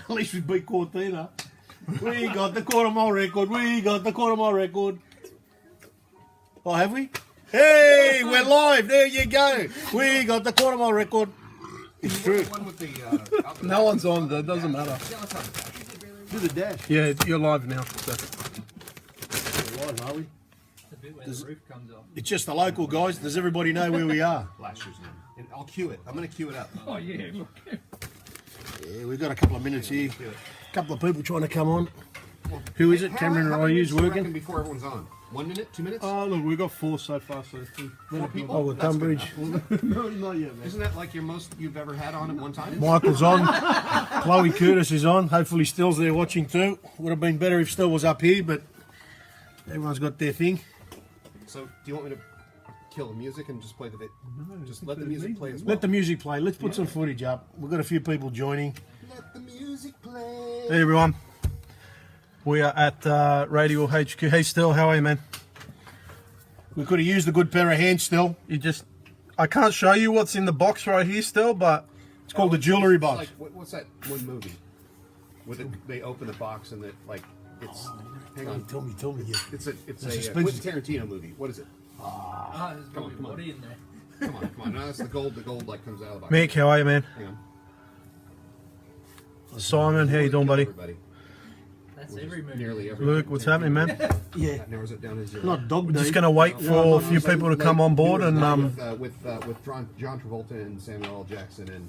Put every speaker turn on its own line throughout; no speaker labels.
At least we beat Cortina. We got the quarter mile record. We got the quarter mile record. Oh, have we? Hey, we're live. There you go. We got the quarter mile record. It's true.
No one's on. It doesn't matter.
Do the dash.
Yeah, you're live now. So.
We're live, are we?
The bit where the roof comes off.
It's just the local guys. Does everybody know where we are?
Last year's name. And I'll cue it. I'm going to cue it up.
Oh yeah, look.
Yeah, we've got a couple of minutes here. A couple of people trying to come on. Who is it? Cameron and IU's working.
Before everyone's on. 1 minute? 2 minutes?
Oh, look, we've got 4 so far. So
4 people?
Oh, with Tunbridge.
no, not yet, man.
Isn't that like your most you've ever had on at one time?
Michael's on. Chloe Curtis is on. Hopefully Still's there watching too. Would have been better if Still was up here, but everyone's got their thing.
So, do you want me to kill the music and just play the bit? No, just let the music play as well.
Let the music play. Let's put some footage up. We've got a few people joining.
Let the music play.
Hey, everyone. We are at Radial HQ. Hey, Still, how are you, man?
We could have used a good pair of hands Still.
I can't show you what's in the box right here, Still, but
it's called the jewelry box.
Like, what's that one movie? Where they open the box and it's... hang on.
Tell me. Yeah.
It's a Quentin Tarantino movie. What is it?
Ah, there's probably body in there.
Come on. No, that's the gold. The gold like comes out of the box.
Mick, how are you, man?
Hang on.
Simon, how you doing, buddy?
Everybody.
That's every movie.
Nearly every.
Luke, what's happening, man?
Yeah.
That narrows it down to 0.
Not dog
We're
day.
just going to wait for a few people to come on board and
with John Travolta and Samuel L. Jackson and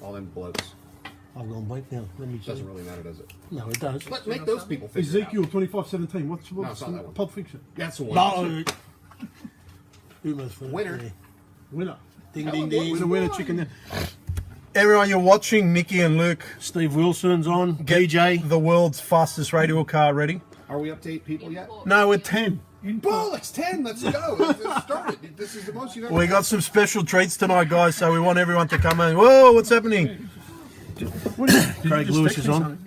all them blokes.
I've gone blank now. Let me check.
Doesn't really matter, does it?
No, it does.
Let make those people figure
Ezekiel
it out.
25:17. What's
No, it's not that one.
Pulp Fiction?
That's the one.
No. Who for
Winner.
Winner.
Ding, ding, ding.
Winner, chicken dinner. Everyone, you're watching Mickey and Luke.
Steve Wilson's on. DJ.
The world's fastest radial car ready.
Are we up to 8 people yet?
No, we're 10.
Bollocks, 10. Let's go. Let's start it. This is the most you've ever
We
had.
got some special treats tonight, guys, so we want everyone to come in. Whoa, what's happening?
Craig Lewis is on.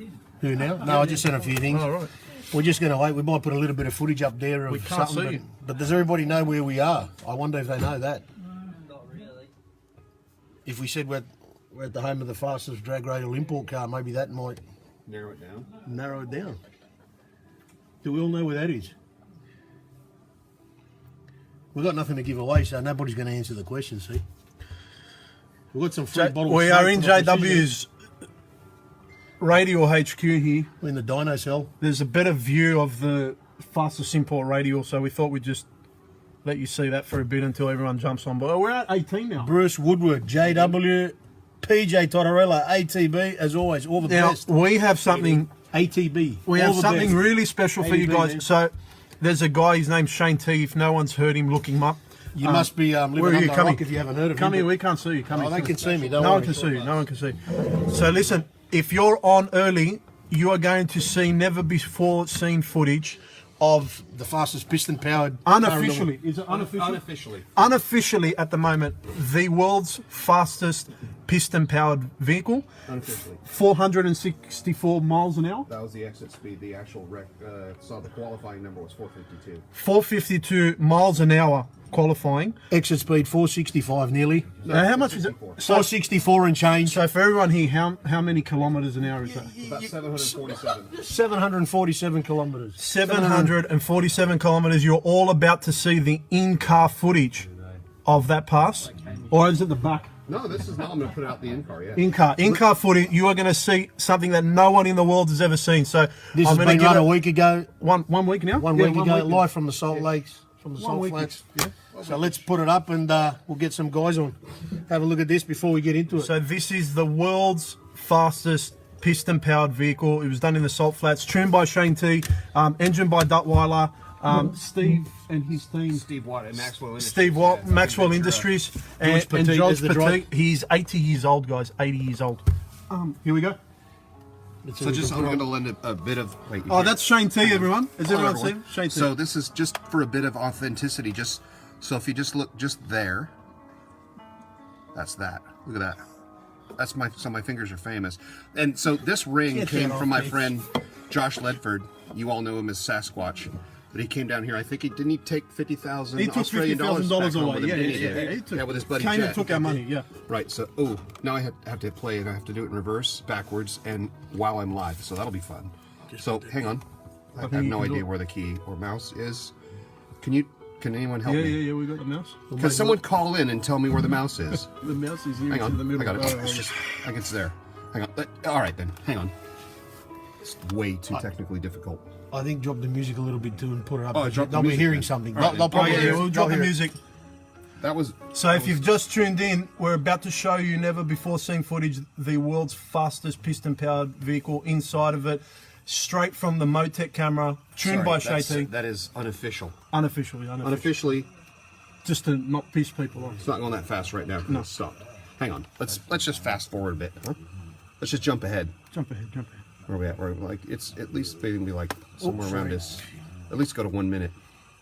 Who now? No, I just sent a few things.
All right.
We're just going to wait. We might put a little bit of footage up there of
We can't
something.
see it.
But does everybody know where we are? I wonder if they know that.
Not really.
If we said we're at the home of the fastest drag radial import car, maybe that might
Narrow it down.
narrow it down. Do we all know where that is? We've got nothing to give away, so nobody's going to answer the question, see? We've got some free bottles.
We are in JW's Radial HQ here.
We're in the dyno cell.
There's a better view of the fastest import radial, so we thought we'd just let you see that for a bit until everyone jumps on. But we're at 18 now.
Bruce Woodward, JW, PJ Tortorella, ATB, as always, all the
Now,
best.
we have something...
ATB.
We
all
have
the
something
best.
really special for you
ATB,
guys.
man.
So, there's a guy, his name's Shane T. If no one's heard him, look him up.
You must be living
where are
under
you?
a
Come
rock
here.
if you haven't heard of
Come
him.
here, we can't see you. Come here.
Oh, they can see me, don't
No one
worry.
can see you. No one can see. So listen, if you're on early, you are going to see never before seen footage of
The fastest piston-powered...
unofficially. Is it unofficial?
Unofficially.
Unofficially at the moment, the world's fastest piston-powered vehicle.
Unofficially.
464 miles an hour.
That was the exit speed. The actual saw the qualifying number was 452.
452 miles an hour qualifying.
Exit speed 465 nearly.
Now, how much is it?
464 and change.
So for everyone here, how many kilometres an hour is that?
About 747.
747 kilometres.
747 kilometres. You're all about to see the in-car footage of that pass. Or is it the back?
No, this is now. I'm going to put out the in-car, yeah.
In-car footage. You are going to see something that no one in the world has ever seen. So
This
I'm
has
going
been
to give
run
it
a week ago.
one week now.
One week ago, live from the Salt Lakes, from the Salt
week.
Flats. So let's put it up and we'll get some guys on. Have a look at this before we get into it.
So this is the world's fastest piston-powered vehicle. It was done in the Salt Flats, tuned by Shane T, engine by Duttweiler, Steve and his team.
Steve Watt at Maxwell Industries.
Steve Watt,
Yeah,
Maxwell
Ventura.
Industries,
George
and
Petit
George
is the
Petit.
driver.
He's 80 years old, guys. 80 years old. Here we go.
So just I'm going to lend a bit of. Wait,
Oh, that's Shane T, everyone. Has
Hello,
everyone seen
everyone.
Shane T?
So this is just for a bit of authenticity. Just so if you just look just there, that's that. Look at that. That's my fingers are famous. And so this ring
Get
came
that
from my
off,
friend Josh Ledford. You all know him as Sasquatch. But he came down here. I think he didn't he take 50,000
He took
Australian dollars
$50,000
back home
away.
with him,
Yeah,
didn't he?
yeah. He took,
Yeah, with his buddy
came
Jet.
and took our money. Yeah.
Right. So, now I have to play, and I have to do it in reverse, backwards, and while I'm live. So that'll be fun. So hang on. I have no idea where the key or mouse is. Can anyone help me?
Yeah. We got the mouse.
Can someone call in and tell me where the mouse is?
The mouse is here
Hang
in the
on.
middle.
I got it. It's just, I think it's there. Hang on. All right then. Hang on. It's way too technically difficult.
I think drop the music a little bit too and put it up.
Oh,
because
drop the
they'll be
music
hearing
then.
something.
All right,
They'll
Oh
probably
yeah,
hear,
we'll
they'll
drop the
hear it.
music.
That was.
So if you've just tuned in, we're about to show you never before seen footage, the world's fastest piston-powered vehicle. Inside of it, straight from the Motec camera, tuned by Shay T.
That is unofficial.
Unofficially.
Unofficially,
Just to not piss people off.
it's not going that fast right now. No, stop. Hang on. Let's just fast forward a bit. Huh? Let's just jump ahead.
Jump ahead.
Where are we at? We're like it's at least maybe be like somewhere around this. At least go to 1 minute.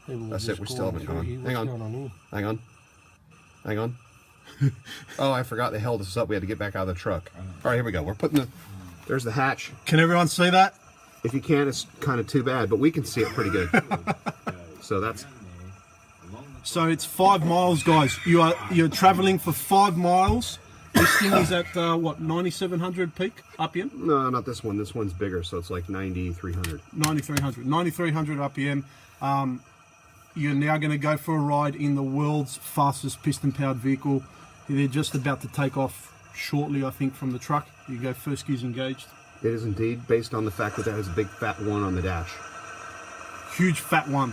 That's it. We still haven't gone. Hang on. Oh, I forgot they held us up. We had to get back out of the truck. All right, here we go. We're putting there's the hatch.
Can everyone see that?
If you can't, it's kind of too bad, but we can see it pretty good. So
So it's 5 miles, guys. You're traveling for 5 miles. This thing is at what, 9,700 peak RPM?
no, not this one. This one's bigger, so it's like 9,300.
9,300 RPM. You're now going to go for a ride in the world's fastest piston-powered vehicle. They're just about to take off shortly, I think, from the truck. You go first gears engaged.
It is indeed, based on the fact that there is a big fat one on the dash.
Huge fat one.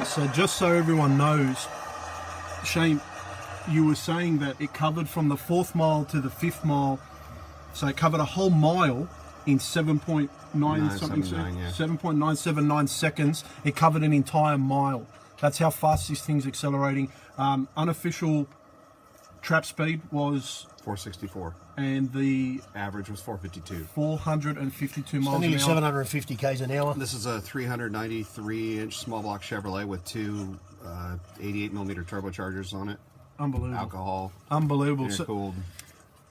So just so everyone knows, Shane, you were saying that it covered from the 4th mile to the 5th mile, so it covered a whole mile in 7.9 something, 7.979 seconds. It covered an entire mile. That's how fast this thing's accelerating. Unofficial trap speed was
464.
and the
Average was 452.
452 miles
Nearly
an hour.
750 k's an hour.
This is a 393-inch small block Chevrolet with two 88mm turbochargers on it.
Unbelievable.
Alcohol,
Unbelievable.
intercooled,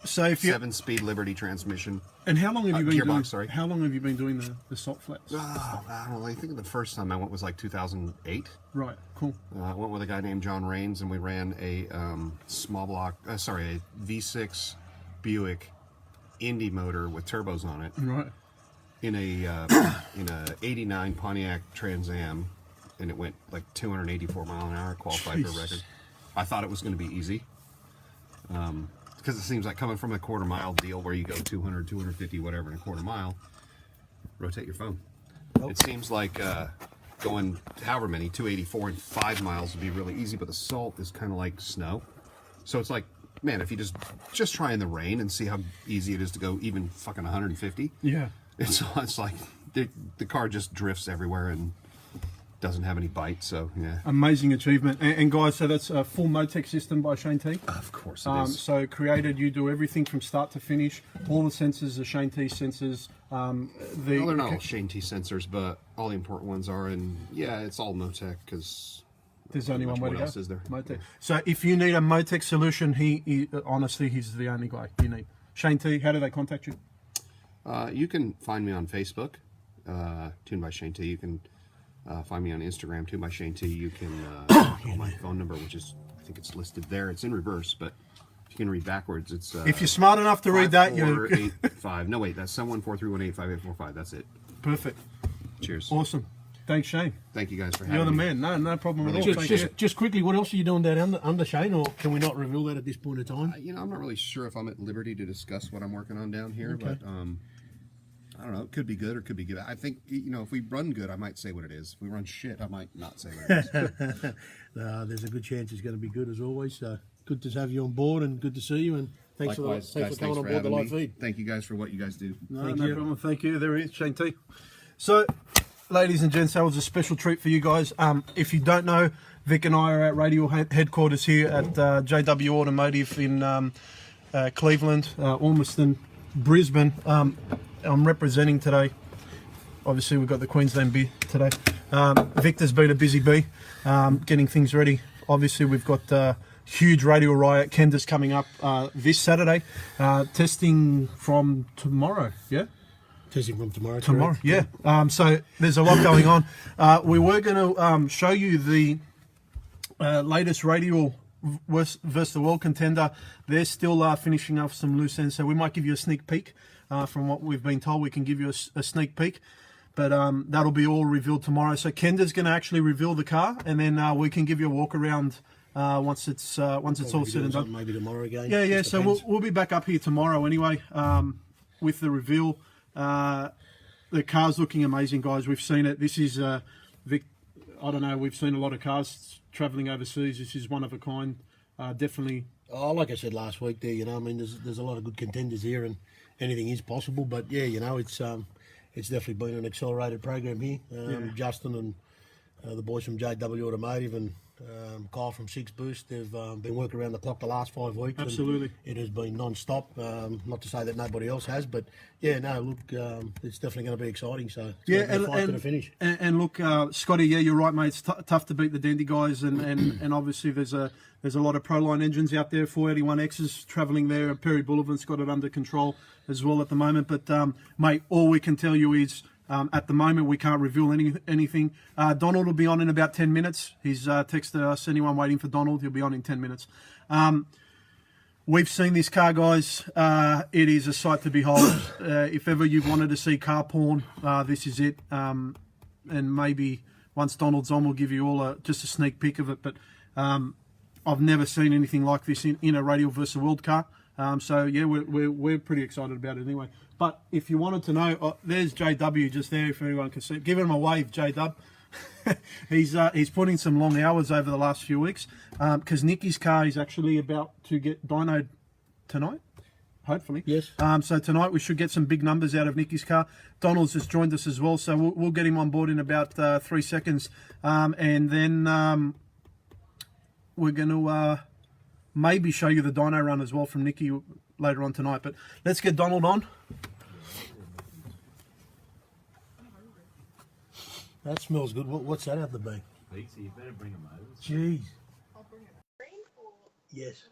So if you
7-speed Liberty transmission.
and how long have you been
gearbox,
doing?
sorry.
How long have you been doing the salt flats?
I don't know. I think the first time I went was like 2008.
Right. Cool.
I went with a guy named John Raines, and we ran a small block, a V6 Buick Indy motor with turbos on it
Right.
in a 89 Pontiac Trans Am, and it went like 284 mile an hour, qualified for a
Jesus.
record. I thought it was going to be easy, because it seems like coming from a quarter mile deal where you go 200, 250, whatever in a quarter mile. Rotate your phone. It seems like going however many 284 in 5 miles would be really easy, but the salt is kind of like snow. So it's like, man, if you just try in the rain and see how easy it is to go even fucking 150.
Yeah.
It's like the car just drifts everywhere and doesn't have any bite. So yeah,
Amazing achievement. And guys, so that's a full Motec system by Shane T.
of course it is.
So created, you do everything from start to finish. All the sensors are Shane T sensors.
Well, they're not all Shane T sensors, but all the important ones are. And yeah, it's all Motec because
There's only one way to
what
go.
else is there?
Motec. So if you need a Motec solution, he honestly, he's the only guy you need. Shane T, how do they contact you?
You can find me on Facebook, Tuned by Shane T. You can find me on Instagram, Tuned by Shane T. You can call my phone number, which is I think it's listed there. It's in reverse, but if you can read backwards, it's
if you're smart enough to read that, you're
5485. No, wait, that's 71431858845. That's it.
perfect.
Cheers.
Awesome. Thanks, Shane.
Thank you guys for having
You're the
me.
man. No problem at all.
Just quickly, what else are you doing down under Shane, or can we not reveal that at this point in time?
You know, I'm not really sure if I'm at liberty to discuss what I'm working on down here, but I don't know. It could be good or it could be good. I think, you know, if we run good, I might say what it is. If we run shit, I might not say what it is.
There's a good chance it's going to be good as always. So good to have you on board and good to see you. And thanks
Likewise,
for
guys,
coming on board the live feed.
Thank you guys for what you guys do.
No problem. Thank you. There he is, Shane T. So, ladies and gents, that was a special treat for you guys. If you don't know, Vic and I are at Radial headquarters here at JW Automotive in Cleveland, Ormiston, Brisbane. I'm representing today. Obviously, we've got the Queensland beer today. Victor's been a busy bee, getting things ready. Obviously, we've got huge Radial Riot. Kenda's coming up this Saturday. Testing from tomorrow, yeah?
Testing from tomorrow.
Tomorrow,
correct?
yeah. So there's a lot going on. We were going to show you the latest Radial versus the World contender. They're still finishing off some loose ends, so we might give you a sneak peek. From what we've been told, we can give you a sneak peek, but that'll be all revealed tomorrow. So Kenda's going to actually reveal the car, and then we can give you a walk around once it's all said and done.
Maybe tomorrow again.
Yeah.
Just
So
depends.
we'll be back up here tomorrow anyway with the reveal. The car's looking amazing, guys. We've seen it. This is Vic. I don't know. We've seen a lot of cars traveling overseas. This is one of a kind. Definitely.
Oh, like I said last week, there, you know, I mean, there's a lot of good contenders here, and anything is possible. But yeah, you know, it's definitely been an accelerated program here. Justin and the boys from JW Automotive and Kyle from Six Boost, they've been working around the clock the last 5 weeks.
Absolutely.
It has been non-stop. Not to say that nobody else has, but yeah, no, look, it's definitely going to be exciting. So it's gonna be a fight to the finish.
And look, Scotty, yeah, you're right, mate. It's tough to beat the Dandy guys, and obviously there's a lot of Proline engines out there. 481Xs travelling there. Perry Boulevard's got it under control as well at the moment. But mate, all we can tell you is at the moment we can't reveal anything. Donald will be on in about 10 minutes. He's texted us. Anyone waiting for Donald? He'll be on in 10 minutes. We've seen this car, guys. It is a sight to behold. If ever you've wanted to see car porn, this is it. And maybe once Donald's on, we'll give you all just a sneak peek of it. But I've never seen anything like this in a Radial versus World car. So yeah, we're pretty excited about it anyway. But if you wanted to know, there's JW just there. If anyone can see, give him a wave, JW. He's put in some long hours over the last few weeks because Nicky's car is actually about to get dynoed tonight, hopefully.
Yes.
So tonight we should get some big numbers out of Nicky's car. Donald's just joined us as well, so we'll get him on board in about 3 seconds, and then we're going to maybe show you the dyno run as well from Nicky later on tonight. But let's get Donald on.
That smells good. What's that have to be?
Pizza, you better bring them over.
Jeez. Yes.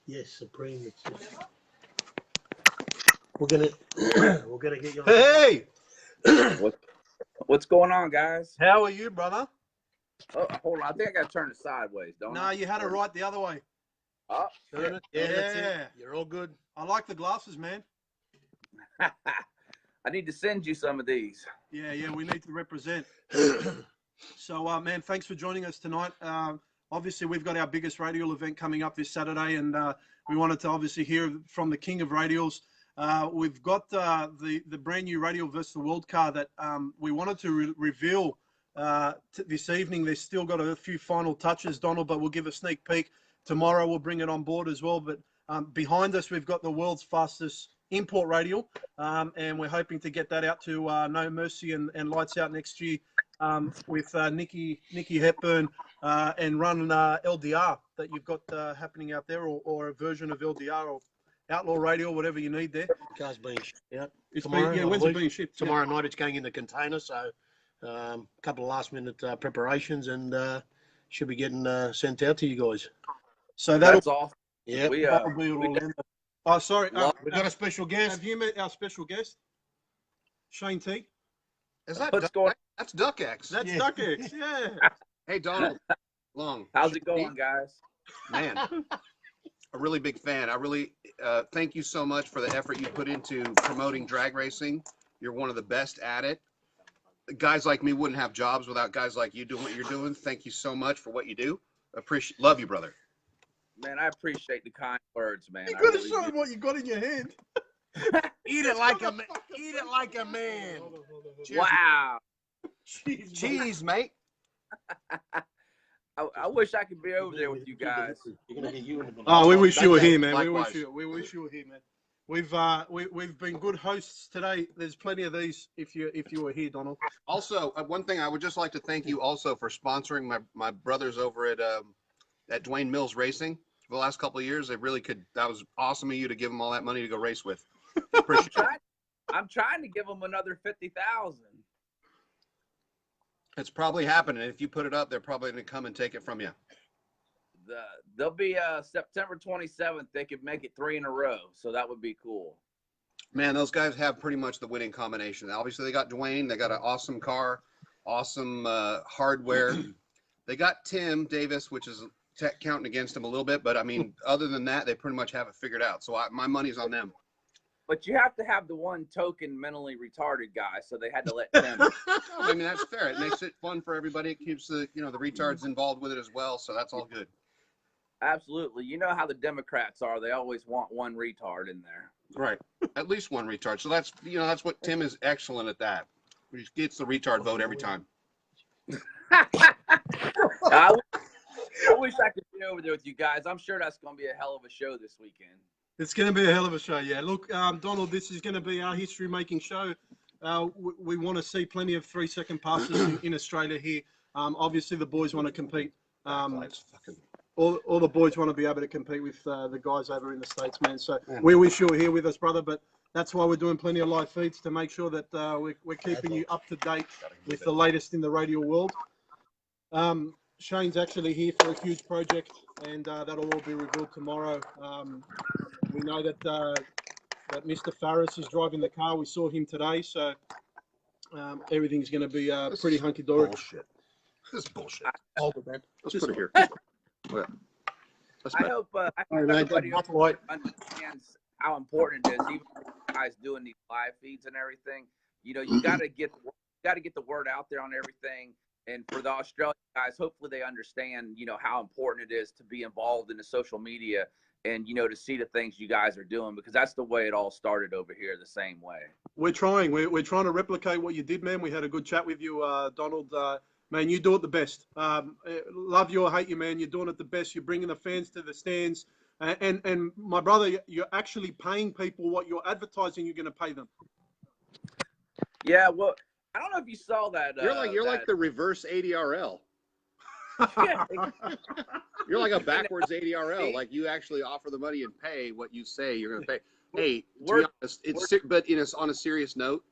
Yes, Supreme. It's just... We're gonna get you on.
Hey,
What's going on, guys?
how are you, brother?
Oh, hold on. I think I got to turn it sideways, don't
No,
I?
you had it right the other way.
Oh,
Turn it. Yeah, that's
Yeah.
it. You're all good.
I like the glasses, man.
I need to send you some of these.
Yeah, we need to represent. So, man, thanks for joining us tonight. Obviously, we've got our biggest radial event coming up this Saturday, and we wanted to obviously hear from the king of radials. We've got the brand new Radial versus the World car that we wanted to reveal this evening. There's still got a few final touches, Donald, but we'll give a sneak peek. Tomorrow we'll bring it on board as well. But behind us, we've got the world's fastest import radial, and we're hoping to get that out to No Mercy and Lights Out next year with Nicky Hepburn and run LDR that you've got happening out there, or a version of LDR or Outlaw Radial, whatever you need there.
Car's being shipped out.
It's
tomorrow,
been, yeah,
I
when's it
believe.
being shipped?
Tomorrow night it's going in the container, so a couple of last minute preparations, and should be getting sent out to you guys.
So that'll
That's awesome.
Yeah.
We,
probably Orlando. Oh, sorry.
We've got a special guest.
Have you met our special guest, Shane T?
Is that
What's going?
That's Duck X.
That's
Yeah.
Duck X. Yeah.
Hey, Donald. Long.
How's it going, guys?
Man, a really big fan. I really thank you so much for the effort you put into promoting drag racing. You're one of the best at it. Guys like me wouldn't have jobs without guys like you doing what you're doing. Thank you so much for what you do. Love you, brother.
Man, I appreciate the kind words, man.
You
I
gotta
really
show
do.
him what you got in your hand.
Eat it like a man. Eat it like a man.
Wow.
Cheese, mate.
I wish I could be over there with you guys.
Oh, we wish you were
Thank you.
here, man.
Likewise.
We wish you were here, man. We've been good hosts today. There's plenty of these if you were here, Donald.
Also, one thing I would just like to thank you also for sponsoring my brothers over at Dwayne Mills Racing for the last couple of years. They really could. That was awesome of you to give them all that money to go race with. Appreciate it.
I'm trying to give them another 50,000.
It's probably happening. If you put it up, they're probably going to come and take it from you.
They'll be September 27th. They could make it 3 in a row, so that would be cool.
Man, those guys have pretty much the winning combination. Obviously, they got Dwayne. They got an awesome car, awesome hardware. They got Tim Davis, which is counting against him a little bit. But, I mean, other than that, they pretty much have it figured out. So my money's on them.
But you have to have the one token mentally retarded guy, so they had to let Tim.
I mean, that's fair. It makes it fun for everybody. It keeps the retards involved with it as well. So that's all good.
Absolutely. You know how the Democrats are. They always want one retard in there.
Right. At least one retard. So that's what Tim is excellent at that. He gets the retard vote every time.
I wish I could be over there with you guys. I'm sure that's going to be a hell of a show this weekend.
It's going to be a hell of a show, yeah. Look, Donald, this is going to be our history-making show. We want to see plenty of 3-second passes in Australia here. Obviously, the boys want to compete. All the boys want to be able to compete with the guys over in the States, man. So we wish you were here with us, brother. But that's why we're doing plenty of live feeds to make sure that we're keeping you up to date with the latest in the radial world. Shane's actually here for a huge project, and that'll all be revealed tomorrow. We know that Mr. Farris is driving the car. We saw him today, so everything's going to be pretty hunky-dory.
Bullshit. This is bullshit.
Hold it, man.
Let's put it here.
I hope everybody understands how important it is, even for you guys doing these live feeds and everything. You know, you got to get the word out there on everything. And for the Australian guys, hopefully they understand, how important it is to be involved in the social media and, to see the things you guys are doing, because that's the way it all started over here the same way.
We're trying. We're trying to replicate what you did, man. We had a good chat with you, Donald. Man, you do it the best. Love you or hate you, man. You're doing it the best. You're bringing the fans to the stands. And my brother, you're actually paying people what you're advertising you're going to pay them.
Yeah, well, I don't know if you saw that.
You're like the reverse ADRL. You're like a backwards ADRL. Like you actually offer the money and pay what you say you're going to pay. Hey, to be honest, on a serious note,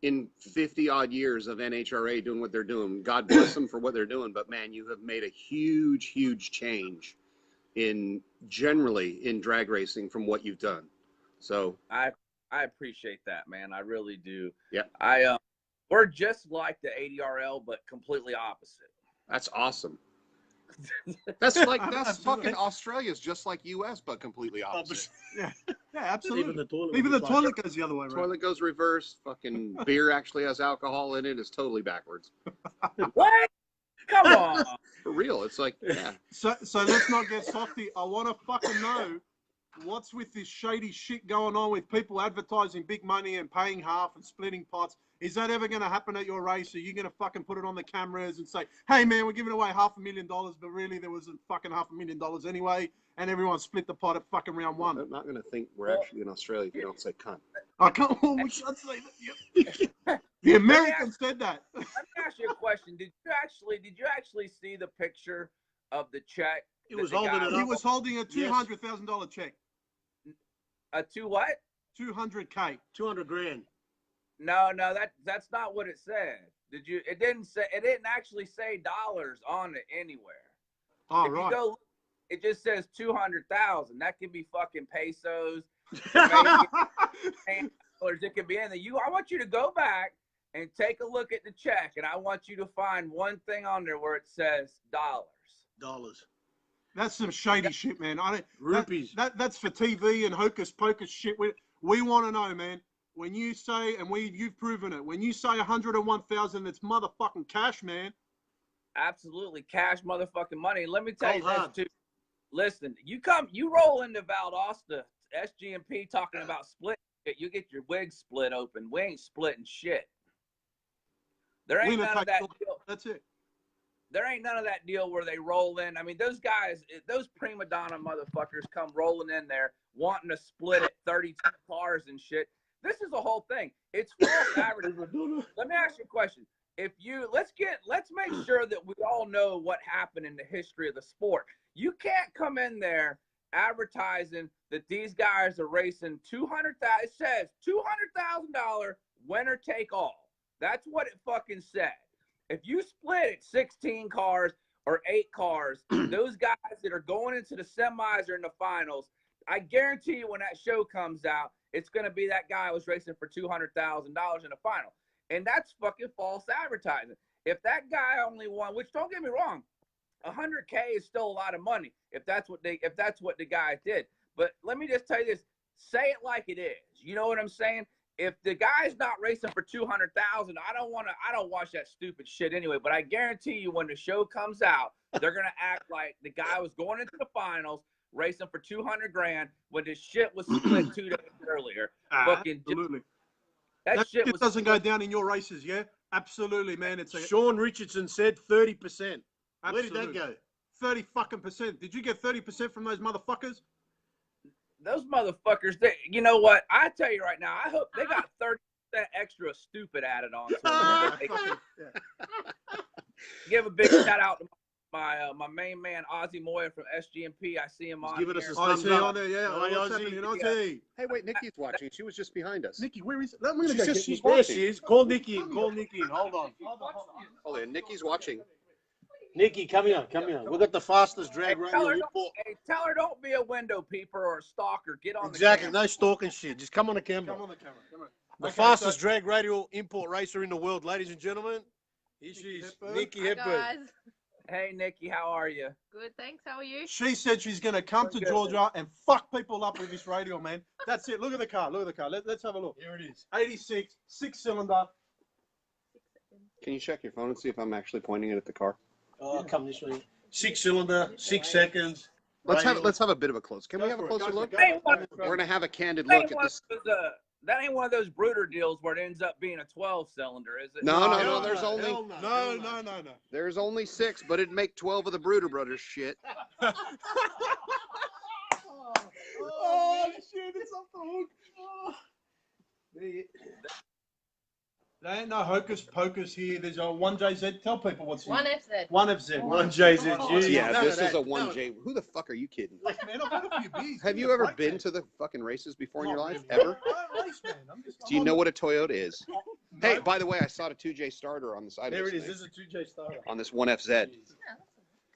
in 50 odd years of NHRA doing what they're doing, God bless them for what they're doing. But man, you have made a huge, huge change generally in drag racing from what you've done. So
I appreciate that, man. I really do.
Yeah.
We're just like the ADRL, but completely opposite.
That's awesome. That's fucking Australia's just like US, but completely opposite.
Yeah, absolutely.
Even the toilet
goes the other way, right?
Toilet goes reverse. Fucking beer actually has alcohol in it. It's totally backwards.
What? Come on.
For real. It's like, yeah.
So let's not get softy. I want to fucking know what's with this shady shit going on with people advertising big money and paying half and splitting pots. Is that ever going to happen at your race? Are you going to fucking put it on the cameras and say, hey, man, we're giving away $500,000, but really there wasn't fucking $500,000 anyway, and everyone split the pot at fucking round one?
I'm not going to think we're actually in Australia if you don't say cunt.
I can't. Oh, we should say that. The Americans said that.
Let me ask you a question. Did you actually see the picture of the check?
He was holding it up.
He was holding a $200,000 check.
A two what?
$200K.
200 grand.
No, that's not what it said. It didn't actually say dollars on it anywhere.
Oh,
if
right.
you go, it just says 200,000. That could be fucking pesos. It could be anything. I want you to go back and take a look at the check, and I want you to find one thing on there where it says dollars.
That's some shady shit, man. I don't.
Rupees.
That's for TV and hocus pocus shit. We want to know, man. When you say, and you've proven it. When you say 101,000, it's motherfucking cash, man.
Absolutely, cash motherfucking money. Let me tell you
hard.
this too. Listen, you roll into Valdosta, SGMP talking about split. You get your wig split open. We ain't splitting shit. There ain't none of that deal.
That's it.
There ain't none of that deal where they roll in. I mean, those guys, those prima donna motherfuckers come rolling in there wanting to split it 32 cars and shit. This is the whole thing. It's false advertising. Let me ask you a question. Let's make sure that we all know what happened in the history of the sport. You can't come in there advertising that these guys are racing $200,000. It says $200,000 winner take all. That's what it fucking said. If you split it 16 cars or 8 cars, those guys that are going into the semis or in the finals, I guarantee you when that show comes out, it's going to be that guy who was racing for $200,000 in the final. And that's fucking false advertising. If that guy only won, which don't get me wrong, $100K is still a lot of money if that's what the guy did. But let me just tell you this, say it like it is. You know what I'm saying? If the guy's not racing for $200,000, I don't watch that stupid shit anyway, but I guarantee you when the show comes out, they're going to act like the guy was going into the finals racing for $200,000 when this shit was split 2 days earlier.
Absolutely. That shit doesn't go down in your races, yeah? Absolutely, man.
Sean Richardson said 30%.
Absolutely.
Where did that go?
30 fucking %. Did you get 30% from those motherfuckers?
Those motherfuckers, you know what? I tell you right now, I hope they got 30% extra stupid added on to it. Give a big shout out to my main man, Ozzy Moya from SGMP. I see him on
Give it
here.
a thumbs up.
On there, yeah.
Hi,
What's
Ozzy.
happening, Ozzy?
Hey, wait, Nikki's watching. She was just behind us.
Nikki, where is it? I'm going to go get
She's
Nikki.
there. She is. Call Nikki in. Hold on.
Hold on, Nikki's watching.
Nikki, come here. We got the fastest drag radio import.
Tell her don't be a window peeper or a stalker. Get on
Exactly.
the camera.
No stalking shit. Just come on the camera.
Come on the camera. Come on.
The fastest drag radial import racer in the world, ladies and gentlemen. Here she is,
Hepburn.
Nikki
Hi,
Hepburn.
guys.
Hey, Nikki, how are you?
Good, thanks. How are you?
She said she's going to come to Georgia and fuck people up with this radio, man. That's it. Look at the car. Let's have a look.
Here it is.
86, 6-cylinder.
Can you check your phone and see if I'm actually pointing it at the car?
Oh, come this way. 6-cylinder, 6 seconds.
Let's have a bit of a close. Can we have a closer look? We're gonna have a candid look at this.
That ain't one of those brooder deals where it ends up being a 12-cylinder, is it?
No. There's only
No.
there's only 6, but it'd make 12 of the Bruder Brothers shit.
Oh, shit, it's off the hook. Oh. There ain't no hocus pocus here. There's a 1JZ. Tell people what's here.
1FZ.
1FZ.
1JZ.
Yeah,
None
this
of that.
is a 1J. Who the fuck are you kidding?
Man, I've had a few beers.
Have you ever been to the fucking races before in your life?
Really.
Ever?
I don't race, man.
Do you know what a Toyota is?
No.
Hey, by the way, I saw a 2J starter on the side
There
of
it
this
is.
thing,
This is a 2J starter.
on this 1FZ.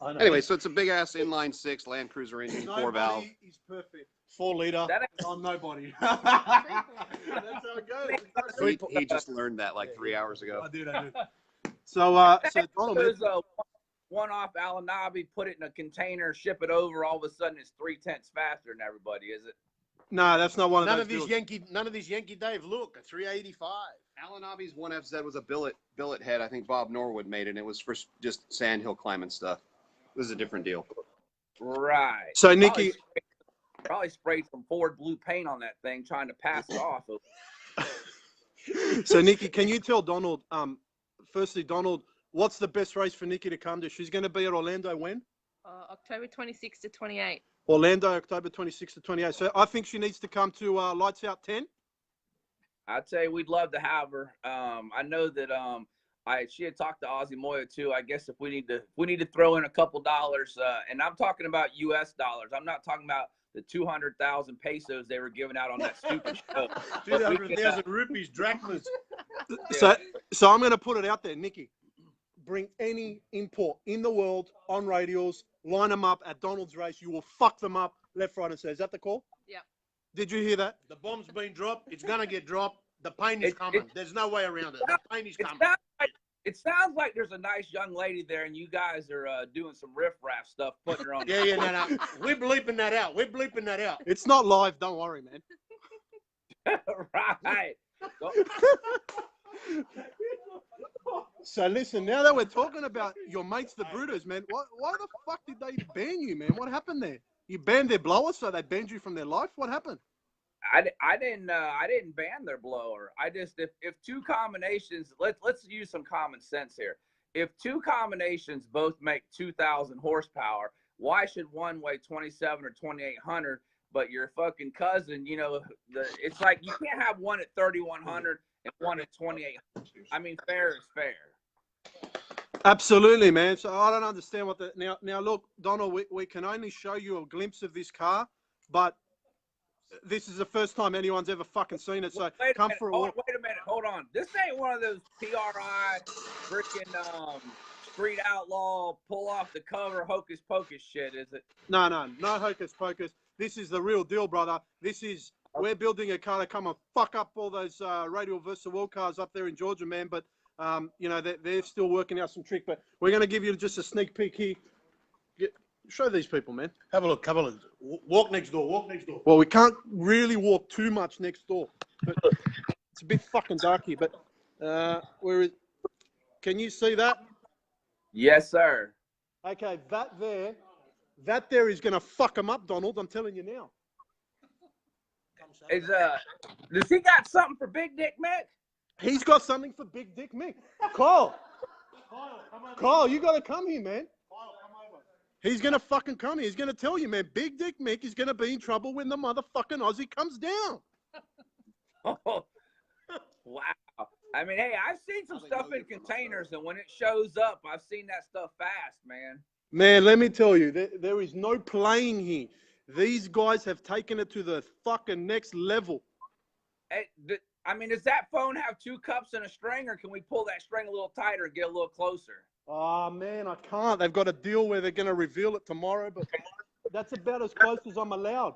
I know.
Anyway, so it's a big ass inline 6 Land Cruiser engine, 4-valve.
Nobody is perfect.
4 liter.
That
I'm nobody. That's how it goes.
He just learned that like 3 hours ago.
I did. So Donald,
There's a one-off Alanabi, put it in a container, ship it over. All of a sudden, it's 3/10 faster than everybody, is it?
no, that's not one of
None
those
of these
deals.
None of these Yankee Dave. Look, a 385.
Alanabi's 1FZ was a billet head. I think Bob Norwood made it. And it was for just sandhill climbing stuff. This is a different deal.
Right.
So Nikki,
Probably sprayed some Ford blue paint on that thing, trying to pass it off.
so Nikki, can you tell Donald? Firstly, Donald, what's the best race for Nikki to come to? She's going to be at Orlando when?
October 26 to 28.
Orlando, October 26 to 28. So I think she needs to come to Lights Out 10.
I'd say we'd love to have her. I know that she had talked to Ozzy Moya too. I guess if we need to throw in a couple dollars, and I'm talking about U.S. dollars. I'm not talking about the 200,000 pesos they were giving out on that stupid show.
200,000 rupees, drachmas.
So I'm going to put it out there, Nikki. Bring any import in the world on radials, line them up at Donald's race. You will fuck them up left, right, and center. Is that the call?
Yep.
Did you hear that?
The bomb's been dropped. It's going to get dropped. The pain is coming. There's no way around it. The pain is coming.
It sounds like there's a nice young lady there, and you guys are doing some riff-raff stuff, putting her on.
Yeah, no. We're bleeping that out.
It's not live. Don't worry, man.
Right.
So listen, now that we're talking about your mates, the Brutos, man, why the fuck did they ban you, man? What happened there? You banned their blower, so they banned you from their life? What happened?
I didn't ban their blower. I just if two combinations, let's use some common sense here. If two combinations both make 2,000 horsepower, why should one weigh 27 or 2,800, but your fucking cousin, you know, it's like you can't have one at 3,100 and one at 2,800. I mean, fair is fair.
Absolutely, man. So I don't understand what the now look, Donald, we can only show you a glimpse of this car, but this is the first time anyone's ever fucking seen it. So come for a walk.
Wait a minute, hold on. This ain't one of those PRI freaking street outlaw pull off the cover hocus pocus shit, is it?
No hocus pocus. This is the real deal, brother. We're building a car to come and fuck up all those Radial versus World cars up there in Georgia, man. But you know, they're still working out some trick. But we're going to give you just a sneak peek here. Show these people, man.
Have a look. Walk next door.
Well, we can't really walk too much next door. But it's a bit fucking dark here. But can you see that?
Yes, sir.
Okay, that there is going to fuck them up, Donald. I'm telling you now.
Does he got something for Big Dick Mick?
He's got something for Big Dick Mick. Kyle, you got to come here, man. He's going to fucking come here. He's going to tell you, man, Big Dick Mick is going to be in trouble when the motherfucking Aussie comes down.
Oh, wow. I mean, hey, I've seen some stuff in containers, and when it shows up, I've seen that stuff fast, man.
Man, let me tell you, there is no playing here. These guys have taken it to the fucking next level.
Hey, I mean, does that phone have two cups and a string, or can we pull that string a little tighter and get a little closer?
Oh, man, I can't. They've got a deal where they're going to reveal it tomorrow, but that's about as close as I'm allowed.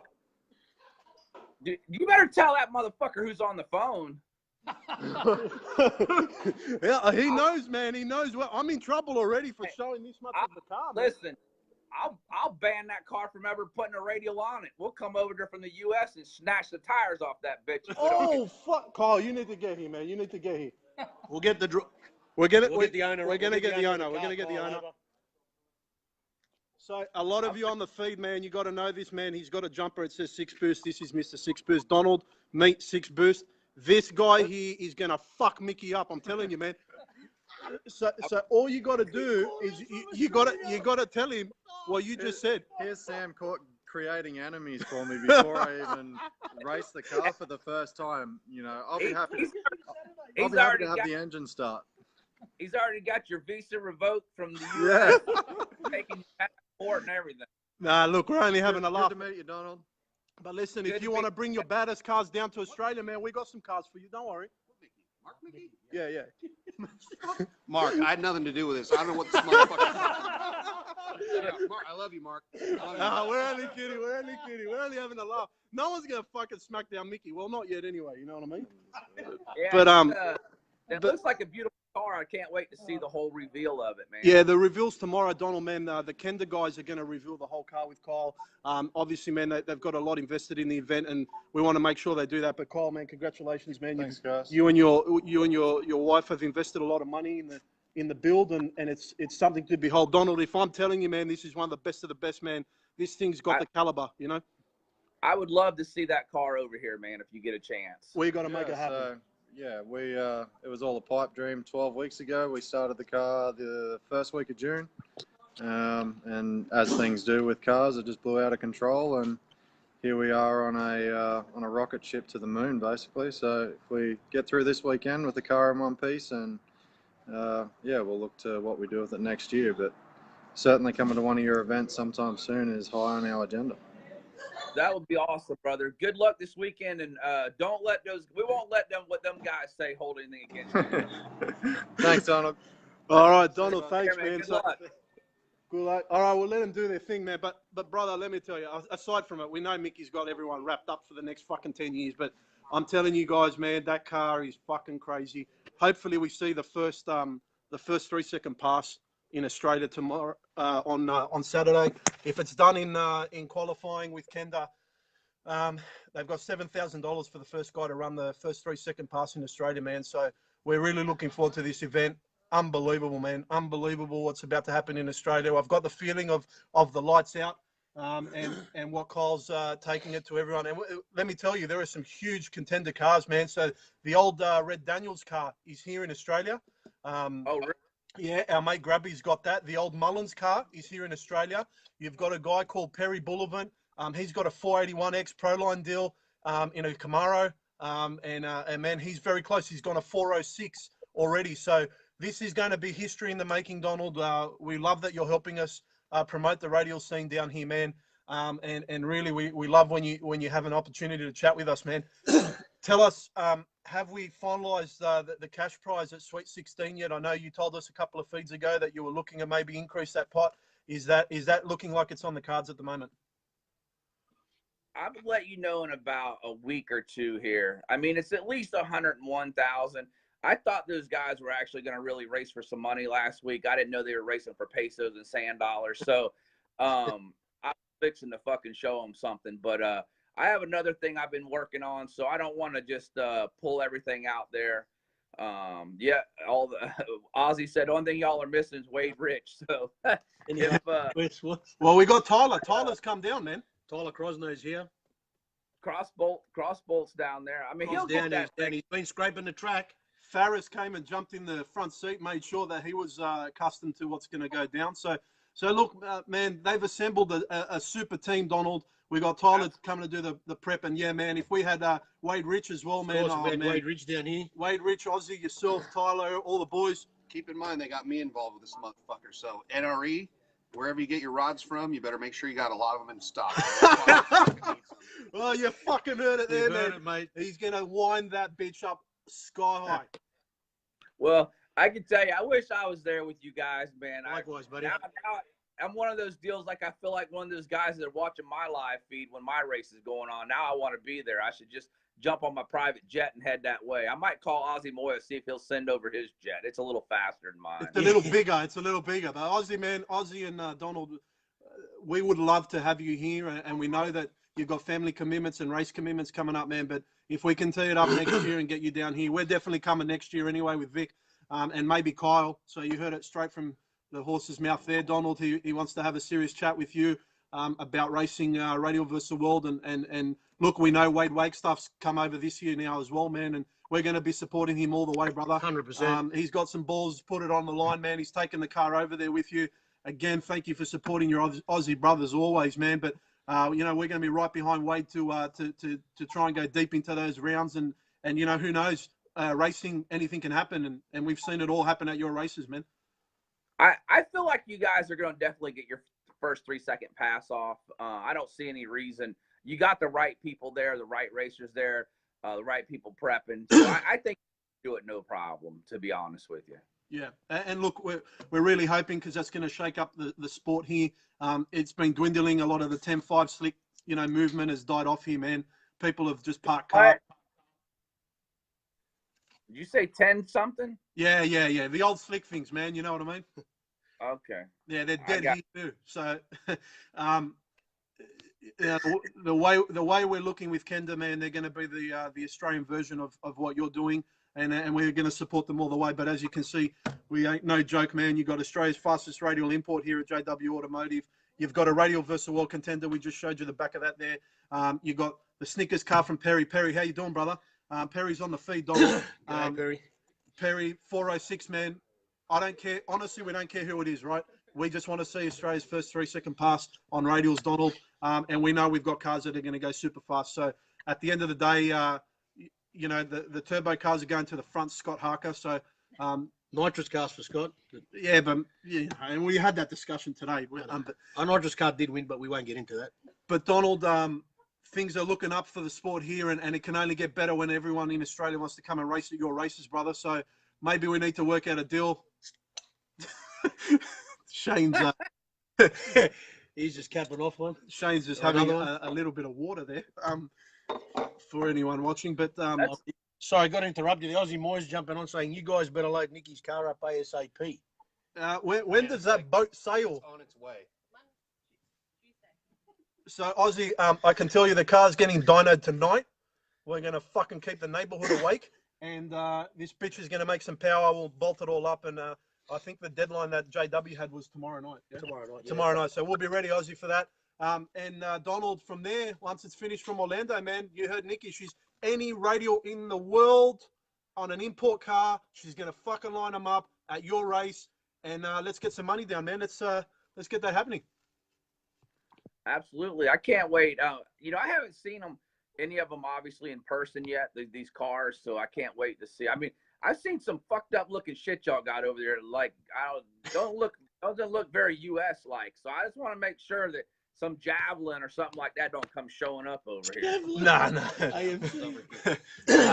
You better tell that motherfucker who's on the phone.
Yeah, he knows, man. He knows. Well, I'm in trouble already for showing this much of the car, man.
Listen, I'll ban that car from ever putting a radial on it. We'll come over there from the U.S. and snatch the tires off that bitch.
Oh, fuck. Carl, you need to get here, man. You need to get here.
We'll get the
We're going to
get the owner.
We're going to get the owner.
We're
We're going to get the owner. So a lot of you on the feed, man, you got to know this, man. He's got a jumper. It says 6 Boost. This is Mr. 6 Boost. Donald, meet 6 Boost. This guy here is going to fuck Mickey up. I'm telling you, man. So all you got to do is you got to tell him what you just said.
Here's Sam creating enemies for me before I even race the car for the first time. You know, I'll be happy. I'll be happy to have the engine start.
He's already got your visa revoked from the U.S. Taking your passport and everything.
Nah, look, we're only having a laugh.
Good to meet you, Donald.
But listen, if you want to bring your baddest cars down to Australia, man, we got some cars for you. Don't worry.
Mark Mickey?
Yeah.
Mark, I had nothing to do with this. I don't know what this motherfucker. Yeah, Mark, I love you, Mark.
We're only kidding. We're only having a laugh. No one's gonna fucking smack down Mickey. Well, not yet, anyway. You know what I mean?
Yeah,
But
it looks like a beautiful car. I can't wait to see the whole reveal of it, man.
Yeah, the reveal's tomorrow, Donald, man. The Kenda guys are going to reveal the whole car with Kyle. Obviously, man, they've got a lot invested in the event, and we want to make sure they do that. But Kyle, man, congratulations, man.
Thanks, guys.
You and your wife have invested a lot of money in the build, and it's something to behold. Donald, if I'm telling you, man, this is one of the best, man. This thing's got the caliber, you know.
I would love to see that car over here, man, if you get a chance.
We got to make it happen.
It was all a pipe dream 12 weeks ago. We started the car the first week of June. And as things do with cars, it just blew out of control. And here we are on a rocket ship to the moon, basically. So if we get through this weekend with the car in one piece, and we'll look to what we do with it next year. But certainly coming to one of your events sometime soon is high on our agenda.
That would be awesome, brother. Good luck this weekend, and we won't let what them guys say hold anything against you.
Thanks, Donald.
All right, Donald, thanks, man.
Good luck.
Good luck. All right, we'll let them do their thing, man. But brother, let me tell you, aside from it, we know Mickey's got everyone wrapped up for the next fucking 10 years, but I'm telling you guys, man, that car is fucking crazy. Hopefully we see the first the first 3-second pass in Australia tomorrow on Saturday. If it's done in qualifying with Kenda, they've got $7,000 for the first guy to run the first 3-second pass in Australia, man. So we're really looking forward to this event. Unbelievable, man. Unbelievable what's about to happen in Australia. I've got the feeling of the lights out and what Kyle's taking it to everyone. And let me tell you, there are some huge contender cars, man. So the old Red Daniels car is here in Australia.
Oh, really?
Yeah, our mate Grabby's got that. The old Mullins car is here in Australia. You've got a guy called Perry Bullivant. He's got a 481X Proline deal in a Camaro. And man, he's very close. He's gone a 406 already. So this is going to be history in the making, Donald. We love that you're helping us promote the radial scene down here, man. And really, we love when you have an opportunity to chat with us, man. Tell us, have we finalised the cash prize at Sweet 16 yet? I know you told us a couple of feeds ago that you were looking to maybe increase that pot. Is that looking like it's on the cards at the moment?
I would let you know in about a week or two here. I mean, it's at least 101,000. I thought those guys were actually going to really race for some money last week. I didn't know they were racing for pesos and sand dollars. So I'm fixing to fucking show them something. But I have another thing I've been working on, so I don't want to just pull everything out there. Yeah, Ozzy said, the only thing y'all are missing is Wade Rich. So
Well, we got Tyler. Tyler's come down, man.
Tyler Crosnow's here.
Crossbolt's down there. I mean, he'll get that.
He's been scraping the track.
Farris came and jumped in the front seat, made sure that he was accustomed to what's going to go down. So look, man, they've assembled a super team, Donald. We got Tyler coming to do the prep, and yeah, man, if we had Wade Rich as well, man.
Of course, we had Wade Rich down here.
Wade Rich, Ozzy, yourself, Tyler, all the boys.
Keep in mind, they got me involved with this motherfucker. So NRE, wherever you get your rods from, you better make sure you got a lot of them in stock.
Well, you fucking heard it there,
You heard
man.
it, mate.
He's going to wind that bitch up sky high.
Well, I can tell you, I wish I was there with you guys, man.
Likewise, buddy.
Now I'm one of those deals, like I feel like one of those guys that are watching my live feed when my race is going on. Now I want to be there. I should just jump on my private jet and head that way. I might call Ozzy Moya, see if he'll send over his jet. It's a little faster than mine.
It's a little bigger. It's a little bigger. But Ozzy, man, Ozzy and Donald, we would love to have you here. And we know that you've got family commitments and race commitments coming up, man. But if we can tee it up next year and get you down here, we're definitely coming next year anyway with Vic and maybe Kyle. So you heard it straight from the horse's mouth there, Donald. He wants to have a serious chat with you about racing Radial versus the World. And look, we know Wade Wagstaff's come over this year now as well, man. And we're going to be supporting him all the way, brother.
100%.
He's got some balls, put it on the line, man. He's taken the car over there with you. Again, thank you for supporting your Aussie brothers always, man. But, we're going to be right behind Wade to try and go deep into those rounds. And who knows, racing, anything can happen. And we've seen it all happen at your races, man.
I feel like you guys are going to definitely get your first 3-second pass off. I don't see any reason. You got the right people there, the right racers there, the right people prepping. So I think you do it no problem, to be honest with you.
Yeah, and look, we're really hoping, because that's going to shake up the sport here. It's been dwindling. A lot of the 10-5 slick, movement has died off here, man. People have just parked cars.
Did you say 10 something?
Yeah. The old slick things, man. You know what I mean?
Okay.
Yeah, they're dead here too. So, the way we're looking with Kenda, man, they're going to be the Australian version of what you're doing, and we're going to support them all the way. But as you can see, we ain't no joke, man. You got Australia's fastest radial import here at JW Automotive. You've got a Radial versus World contender. We just showed you the back of that there. You got the Snickers car from Perry. Perry, how you doing, brother? Perry's on the feed, Donald.
Perry.
Perry, 406, man. I don't care. Honestly, we don't care who it is, right? We just want to see Australia's first 3-second pass on radials, Donald. And we know we've got cars that are going to go super fast. So at the end of the day, the turbo cars are going to the front, Scott Harker. So
Nitrous cars for Scott.
yeah, but and we had that discussion today.
Our nitrous car did win, but we won't get into that.
But Donald, things are looking up for the sport here, and it can only get better when everyone in Australia wants to come and race at your races, brother. So maybe we need to work out a deal. Shane's
He's just capping off one.
just having a little bit of water there for anyone watching. But
Sorry, I got to interrupt you. The Aussie Moy's jumping on saying you guys better load Nicky's car up ASAP.
When does that boat sail?
on its way.
So, Aussie, I can tell you the car's getting dynoed tonight. We're going to fucking keep the neighbourhood awake. And this bitch is going to make some power. We'll bolt it all up. And I think the deadline that JW had was tomorrow night. Yeah?
Tomorrow night.
Tomorrow night. So we'll be ready, Aussie, for that. And Donald, from there, once it's finished from Orlando, man, you heard Nikki. She's any radial in the world on an import car. She's going to fucking line them up at your race. And let's get some money down, man. Let's get that happening.
Absolutely. I can't wait. You know, I haven't seen any of them obviously in person yet, these cars. So I can't wait to see. I mean, I've seen some fucked up looking shit y'all got over there. Like, doesn't look very US like. So I just want to make sure that some Javelin or something like that don't come showing up over here.
No.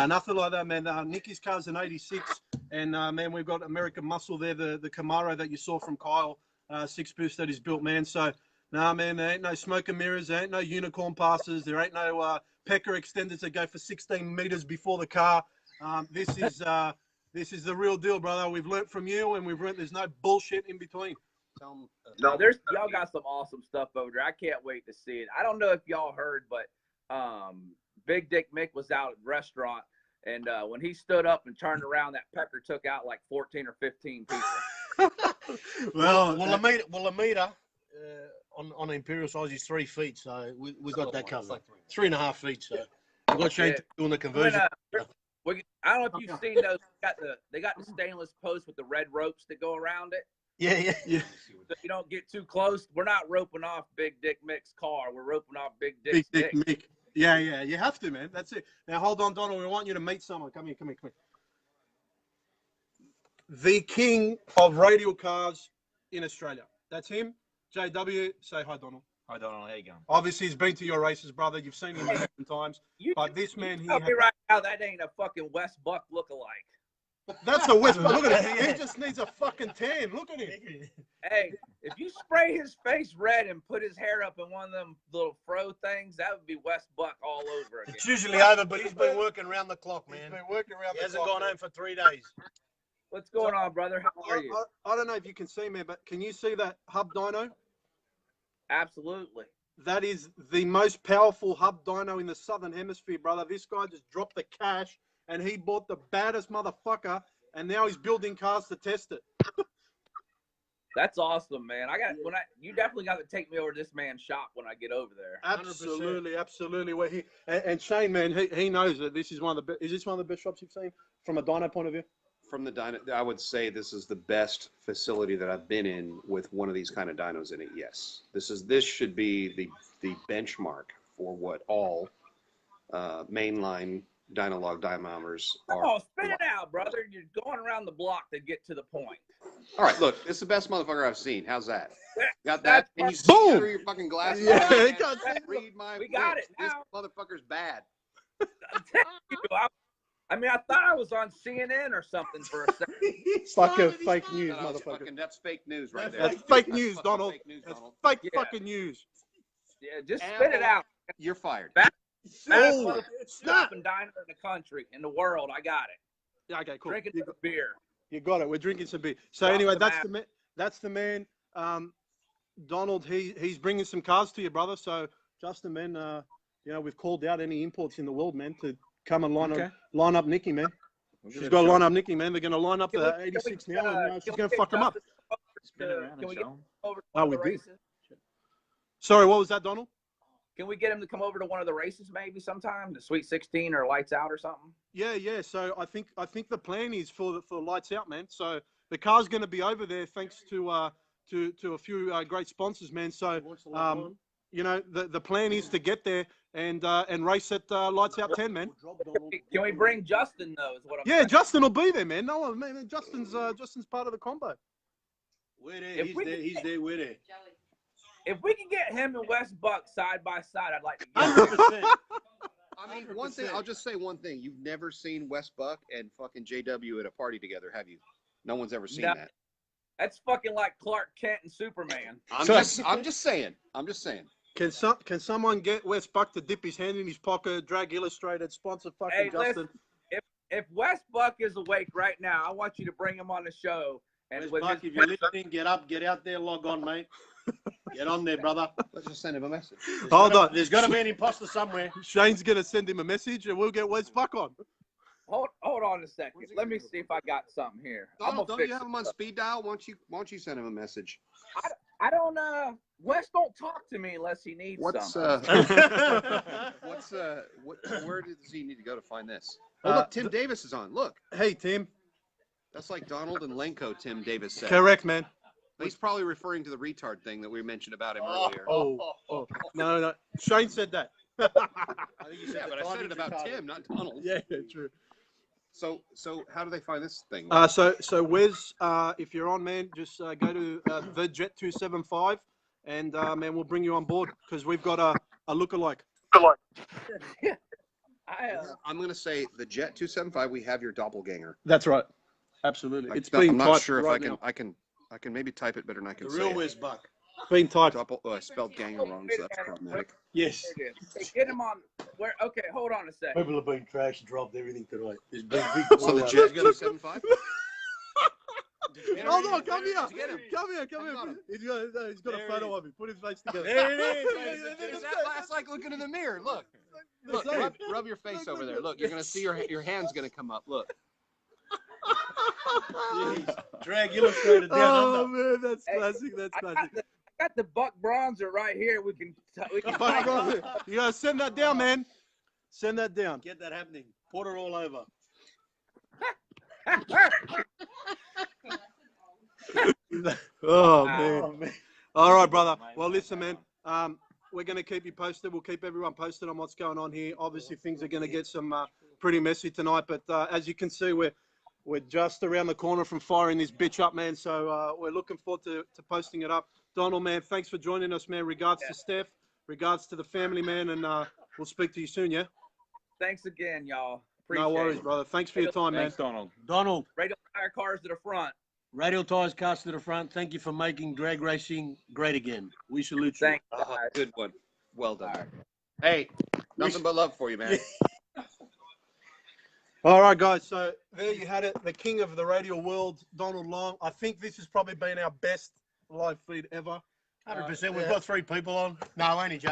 Nothing like that, man. Nikki's car's an 86. And, man, we've got American Muscle there, the Camaro that you saw from Kyle, 6-boost that he's built, man. So, nah, man, there ain't no smoke and mirrors. There ain't no unicorn passes. There ain't no pecker extenders that go for 16 meters before the car. This is the real deal, brother. We've learnt from you, and we've learnt there's no bullshit in between.
No, y'all got some awesome stuff over there. I can't wait to see it. I don't know if y'all heard, but Big Dick Mick was out at the restaurant, and when he stood up and turned around, that pecker took out like 14 or 15 people.
Well, a meter on the Imperial size is 3 feet, so we got that covered. Like 3.5 feet, so we got Shane doing the conversion.
I don't know if you've seen those. They got the stainless posts with the red ropes that go around it.
Yeah.
So you don't get too close. We're not roping off Big Dick Mick's car. We're roping off Big Dick's
Dick Mick. Yeah. You have to, man. That's it. Now, hold on, Donald. We want you to meet someone. Come here. The king of radial cars in Australia. That's him. JW, say hi, Donald.
Hi, Donald. How you going?
Obviously, he's been to your races, brother. You've seen him a million times. But this man here.
Tell me right now that ain't a fucking West Buck lookalike.
That's a whisper. Look at him. He just needs a fucking tan. Look at him.
Hey, if you spray his face red and put his hair up in one of them little fro things, that would be West Buck all over again.
It's usually over, but he's been working around the clock, man.
He's been working around
he
the
hasn't
clock.
gone home for 3 days.
What's going on, brother? How are you?
I don't know if you can see me, but can you see that hub dyno?
Absolutely.
That is the most powerful hub dyno in the Southern Hemisphere, brother. This guy just dropped the cash, and he bought the baddest motherfucker, and now he's building cars to test it.
That's awesome, man. You definitely got to take me over to this man's shop when I get over there.
Absolutely. Well, and Shane, man, he knows that this is one of the best. Is this one of the best shops you've seen from a dyno point of view?
From the dyno, I would say this is the best facility that I've been in with one of these kind of dynos in it. Yes, this should be the benchmark for what all mainline Dynalog dynamometers are.
Oh, spit it out, brother! You're going around the block to get to the point.
All right, look, it's the best motherfucker I've seen. How's that? Got that? Can you see
Boom!
through your fucking glasses?
Yeah,
I
got
can't read my
We got
lips.
it now.
This motherfucker's bad.
I'm telling you, I mean, I thought I was on CNN or something for a second.
It's like a fake news,
No,
motherfucker.
that's fake news right there.
That's fake news,
fucking
Donald.
fake news,
That's
Donald.
fake
Yeah.
fucking news.
Yeah, just spit it out.
You're fired.
Best
Oh,
stop and diner in the country, in the world. I got it.
yeah, okay, cool.
Drinking some beer.
You got it. We're drinking some beer. So
Drop
anyway,
the
that's
map.
the man. That's the man. Donald, he's bringing some cars to you, brother. So Justin, man, we've called out any imports in the world, man, to come and line up Nikki, man. She's got to line up Nikki, man. They're going to line up the 86 now, and she's going to fuck them up.
Can we get over to
Oh,
one
we
of the
did.
races?
Sorry, what was that, Donald?
Can we get him to come over to one of the races maybe sometime, the Sweet 16 or Lights Out or something?
Yeah. So I think the plan is for Lights Out, man. So the car's going to be over there thanks to a few great sponsors, man. So the plan is to get there and race at Lights Out 10, man.
Can we bring Justin though? Is what I'm
Yeah,
saying.
Justin will be there, man. No, man, Justin's part of the combo.
We're there. He's there. We're there.
If we can get him and West Buck side by side, I'd like to get
100%.
I mean, one thing, I'll just say one thing. You've never seen West Buck and fucking JW at a party together, have you? No one's ever seen
No.
that.
That's fucking like Clark Kent and Superman.
I'm just saying.
Can someone get West Buck to dip his hand in his pocket, Drag Illustrated, sponsor fucking
Hey,
Justin?
listen, if West Buck is awake right now, I want you to bring him on the show. And
Wes
with
Buck,
his
if you're listening, get up, get out there, log on, mate. Get on there, brother.
Let's just send him a message.
Hold on.
There's got to be an imposter somewhere.
Shane's going to send him a message and we'll get Wes Buck on.
hold on a second. Let me see if I got something here.
Donald, don't you have him on speed dial? Why don't you send him a message?
I don't Wes don't talk to me unless he needs
What's
something.
where does he need to go to find this? Oh, look, Tim Davis is on. Look,
Hey, Tim.
that's like Donald and Lenko. Tim Davis said.
Correct, man.
He's probably referring to the retard thing that we mentioned about him earlier.
Oh. No. Shane said that.
Yeah, but I said it about Tim, not Donald.
Yeah, true.
So how do they find this thing?
So Wes, if you're on, man, just go to the Jet 275, and man, we'll bring you on board because we've got a lookalike.
I'm going to say the Jet 275. We have your doppelganger.
That's right. Absolutely. It's
I'm
being
not
typed
sure if
right now.
Oh,
I can maybe type it better than I can
The
say
real
it.
Wes Buck.
Being typed.
I spelled ganger wrong, so that's problematic.
Yes.
There it is. Hey, get him on. Where? Okay, hold on a second.
People have been trash, dropped everything tonight. There's been big.
So the Jet 275.
Hold on, come here.
Did you get him?
Come here.
got him.
He's got a
There
photo
he is.
of him. Put his face together.
There it is.
That's like looking in the mirror. Look, rub your face over there. Look, you're gonna see your hand's gonna come up. Look.
Drag illustrated down
Oh
under.
man, that's
Hey,
classic. That's
I
classic.
got the Buck bronzer right here. We can.
Buck Bronzer. You gotta send that down, man. Send that down.
Get that happening. Pour it all over.
Oh man. All right, brother. Well, listen, man. We're going to keep you posted. We'll keep everyone posted on what's going on here. Obviously, things are going to get some pretty messy tonight, but as you can see, we're just around the corner from firing this bitch up, man. So we're looking forward to posting it up. Donald, man, thanks for joining us, man. Regards to Steph, regards to the family, man, and we'll speak to you soon, yeah?
Thanks again, y'all. Appreciate
No worries,
it.
brother. Thanks for your time, man.
Thanks, Donald. Donald,
Radial tire cars to the front.
Radial Tires cast to the front. Thank you for making drag racing great again. We salute you.
Thanks, guys.
Good one. Well done. Hey, nothing but love for you, man.
All right, guys. So there you had it. The king of the radial world, Donald Long. I think this has probably been our best live feed ever.
100%. We've got 3 people on. No, only Jay.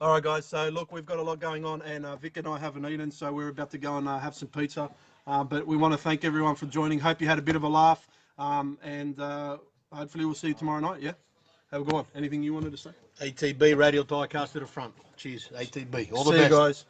All right, guys. So look, we've got a lot going on, and Vic and I haven't eaten, so we're about to go and have some pizza. But we want to thank everyone for joining. Hope you had a bit of a laugh, and hopefully we'll see you tomorrow night. Yeah. Have a good one. Anything you wanted to say?
ATB Radial Tire cast to the front. Cheers. ATB. All the
See
best.
you guys.